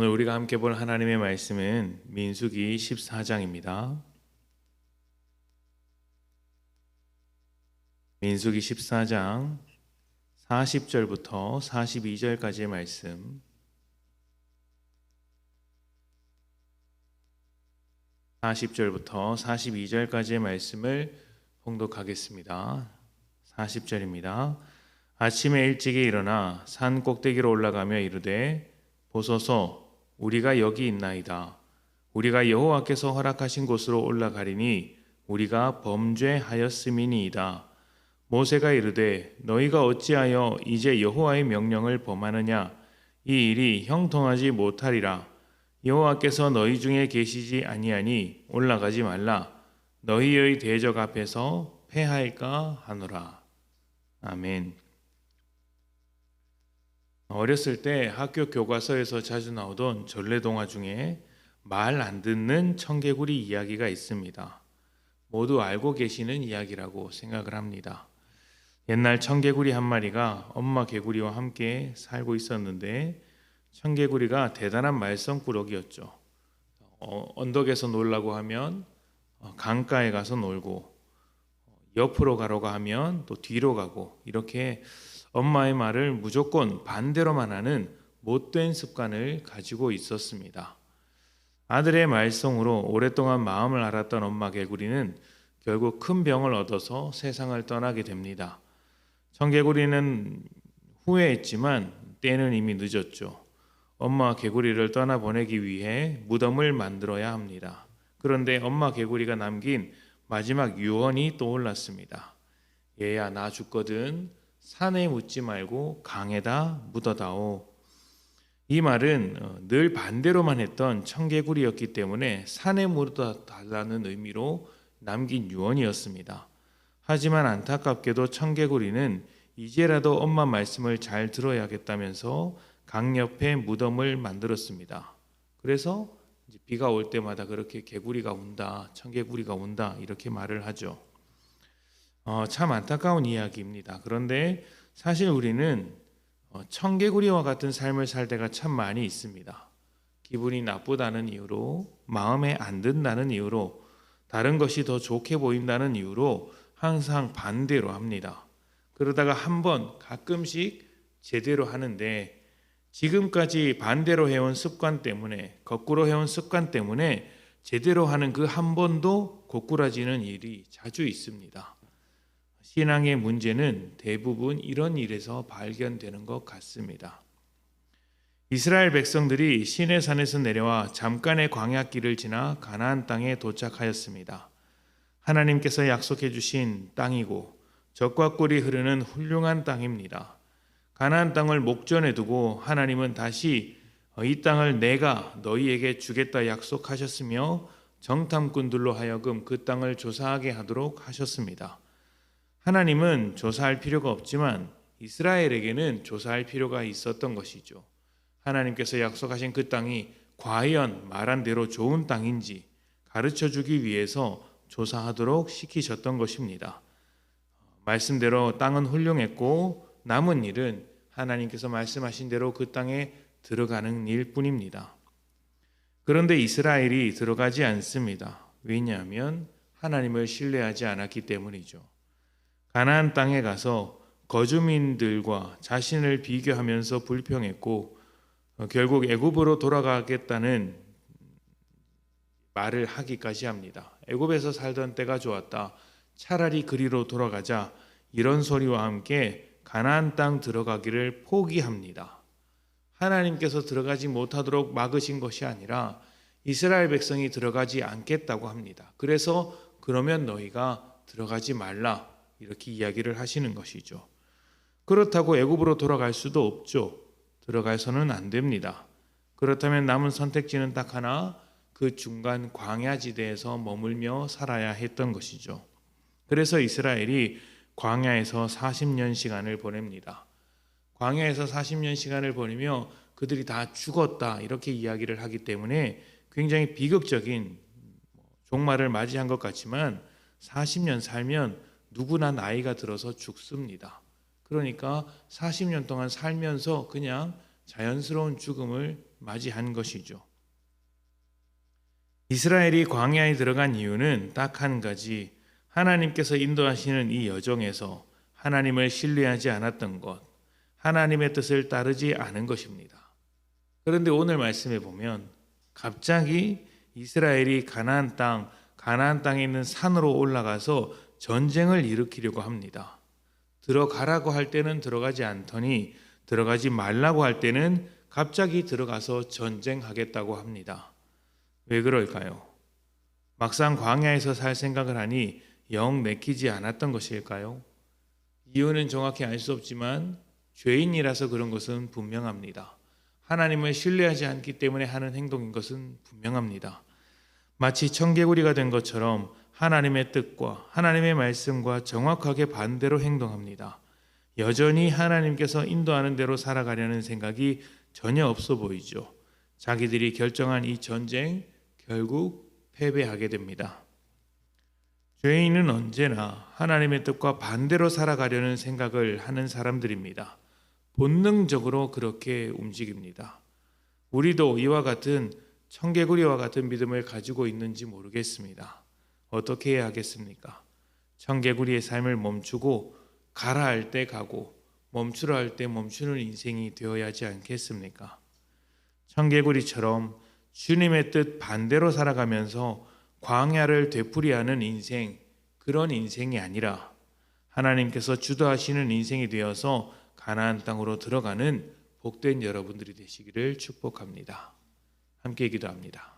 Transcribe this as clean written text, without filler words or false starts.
오늘 우리가 함께 볼 하나님의 말씀은 민수기 14장입니다. 민수기 14장 40절부터 42절까지의 말씀, 40절부터 42절까지의 말씀을 봉독하겠습니다. 40절입니다. 아침에 일찍이 일어나 산 꼭대기로 올라가며 이르되 보소서 우리가 여기 있나이다. 우리가 여호와께서 허락하신 곳으로 올라가리니 우리가 범죄하였음이니이다. 모세가 이르되 너희가 어찌하여 이제 여호와의 명령을 범하느냐? 이 일이 형통하지 못하리라. 여호와께서 너희 중에 계시지 아니하니 올라가지 말라. 너희의 대적 앞에서 패할까 하노라. 아멘. 어렸을 때 학교 교과서에서 자주 나오던 전래동화 중에 말 안 듣는 청개구리 이야기가 있습니다. 모두 알고 계시는 이야기라고 생각을 합니다. 옛날 청개구리 한 마리가 엄마 개구리와 함께 살고 있었는데 청개구리가 대단한 말썽꾸러기였죠. 언덕에서 놀라고 하면 강가에 가서 놀고, 옆으로 가라고 하면 또 뒤로 가고, 이렇게 엄마의 말을 무조건 반대로만 하는 못된 습관을 가지고 있었습니다. 아들의 말썽으로 오랫동안 마음을 앓았던 엄마 개구리는 결국 큰 병을 얻어서 세상을 떠나게 됩니다. 청개구리는 후회했지만 때는 이미 늦었죠. 엄마 개구리를 떠나보내기 위해 무덤을 만들어야 합니다. 그런데 엄마 개구리가 남긴 마지막 유언이 떠올랐습니다. 얘야, 나 죽거든 산에 묻지 말고 강에다 묻어다오. 이 말은 늘 반대로만 했던 청개구리였기 때문에 산에 묻어달라는 의미로 남긴 유언이었습니다. 하지만 안타깝게도 청개구리는 이제라도 엄마 말씀을 잘 들어야겠다면서 강 옆에 무덤을 만들었습니다. 그래서 비가 올 때마다 그렇게 개구리가 운다, 청개구리가 운다 이렇게 말을 하죠. 참 안타까운 이야기입니다. 그런데 사실 우리는 청개구리와 같은 삶을 살 때가 참 많이 있습니다. 기분이 나쁘다는 이유로, 마음에 안 든다는 이유로, 다른 것이 더 좋게 보인다는 이유로 항상 반대로 합니다. 그러다가 한번 가끔씩 제대로 하는데 지금까지 반대로 해온 습관 때문에, 거꾸로 해온 습관 때문에 제대로 하는 그 한 번도 고꾸라지는 일이 자주 있습니다. 신앙의 문제는 대부분 이런 일에서 발견되는 것 같습니다. 이스라엘 백성들이 시내산에서 내려와 잠깐의 광야길을 지나 가나안 땅에 도착하였습니다. 하나님께서 약속해 주신 땅이고 젖과 꿀이 흐르는 훌륭한 땅입니다. 가나안 땅을 목전에 두고 하나님은 다시 이 땅을 내가 너희에게 주겠다 약속하셨으며 정탐꾼들로 하여금 그 땅을 조사하게 하도록 하셨습니다. 하나님은 조사할 필요가 없지만 이스라엘에게는 조사할 필요가 있었던 것이죠. 하나님께서 약속하신 그 땅이 과연 말한 대로 좋은 땅인지 가르쳐주기 위해서 조사하도록 시키셨던 것입니다. 말씀대로 땅은 훌륭했고 남은 일은 하나님께서 말씀하신 대로 그 땅에 들어가는 일뿐입니다. 그런데 이스라엘이 들어가지 않습니다. 왜냐하면 하나님을 신뢰하지 않았기 때문이죠. 가나안 땅에 가서 거주민들과 자신을 비교하면서 불평했고 결국 애굽으로 돌아가겠다는 말을 하기까지 합니다. 애굽에서 살던 때가 좋았다. 차라리 그리로 돌아가자. 이런 소리와 함께 가나안 땅 들어가기를 포기합니다. 하나님께서 들어가지 못하도록 막으신 것이 아니라 이스라엘 백성이 들어가지 않겠다고 합니다. 그래서 그러면 너희가 들어가지 말라. 이렇게 이야기를 하시는 것이죠. 그렇다고 애굽으로 돌아갈 수도 없죠. 들어가서는 안 됩니다. 그렇다면 남은 선택지는 딱 하나, 그 중간 광야지대에서 머물며 살아야 했던 것이죠. 그래서 이스라엘이 광야에서 40년 시간을 보냅니다. 광야에서 40년 시간을 보내며 그들이 다 죽었다 이렇게 이야기를 하기 때문에 굉장히 비극적인 종말을 맞이한 것 같지만 40년 살면 누구나 나이가 들어서 죽습니다. 그러니까 40년 동안 살면서 그냥 자연스러운 죽음을 맞이한 것이죠. 이스라엘이 광야에 들어간 이유는 딱 한 가지, 하나님께서 인도하시는 이 여정에서 하나님을 신뢰하지 않았던 것, 하나님의 뜻을 따르지 않은 것입니다. 그런데 오늘 말씀에 보면 갑자기 이스라엘이 가나안 땅에 있는 산으로 올라가서 전쟁을 일으키려고 합니다. 들어가라고 할 때는 들어가지 않더니 들어가지 말라고 할 때는 갑자기 들어가서 전쟁하겠다고 합니다. 왜 그럴까요? 막상 광야에서 살 생각을 하니 영 내키지 않았던 것일까요? 이유는 정확히 알 수 없지만 죄인이라서 그런 것은 분명합니다. 하나님을 신뢰하지 않기 때문에 하는 행동인 것은 분명합니다. 마치 청개구리가 된 것처럼 하나님의 뜻과 하나님의 말씀과 정확하게 반대로 행동합니다. 여전히 하나님께서 인도하는 대로 살아가려는 생각이 전혀 없어 보이죠. 자기들이 결정한 이 전쟁 결국 패배하게 됩니다. 죄인은 언제나 하나님의 뜻과 반대로 살아가려는 생각을 하는 사람들입니다. 본능적으로 그렇게 움직입니다. 우리도 이와 같은 청개구리와 같은 믿음을 가지고 있는지 모르겠습니다. 어떻게 해야 하겠습니까? 청개구리의 삶을 멈추고 가라 할 때 가고 멈추라 할 때 멈추는 인생이 되어야 하지 않겠습니까? 청개구리처럼 주님의 뜻 반대로 살아가면서 광야를 되풀이하는 인생, 그런 인생이 아니라 하나님께서 주도하시는 인생이 되어서 가나안 땅으로 들어가는 복된 여러분들이 되시기를 축복합니다. 함께 기도합니다.